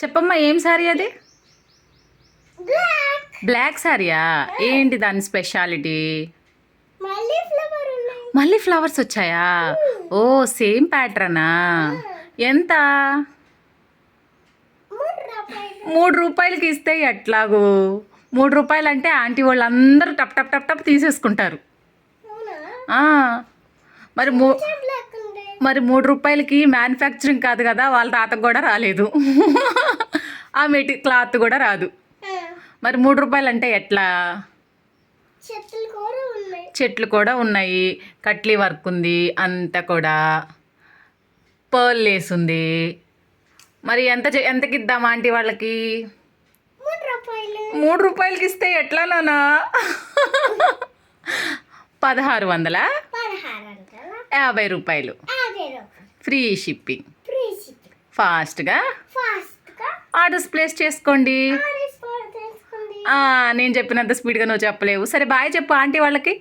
చెప్పమ్మా, ఏం శారీ అది? బ్లాక్ శారీయా? ఏంటి దాని స్పెషాలిటీ? మళ్ళీ ఫ్లవర్స్ వచ్చాయా? ఓ, సేమ్ ప్యాటర్నా? ఎంత? 3 రూపాయలకి ఇస్తే ఎట్లాగూ? 3 రూపాయలు అంటే ఆంటీ వాళ్ళందరూ టప్ టప్ టప్ టప్ తీసేసుకుంటారు. ఆ, మరి మరి 3 రూపాయలకి మ్యానుఫ్యాక్చరింగ్ కాదు కదా, వాళ్ళ తాతకు కూడా రాలేదు. ఆ క్లాత్ కూడా రాదు. మరి 3 రూపాయలు అంటే ఎట్లా? చెట్లు కూడా ఉన్నాయి, కట్లీ వర్క్ ఉంది, అంతా కూడా పర్ల్ లేస్ ఉంది. మరి ఎంతకి ఇద్దాం ఆంటీ వాళ్ళకి? 3 రూపాయలకి ఇస్తే ఎట్లా నానా? 1600? 50 రూపాయలు ఫ్రీ షిప్పింగ్. ఫాస్ట్గా ఆర్డర్స్ ప్లేస్ చేసుకోండి. నేను చెప్పినంత స్పీడ్గా నువ్వు చెప్పలేవు. సరే, బాయ్ చెప్పు ఆంటీ వాళ్ళకి.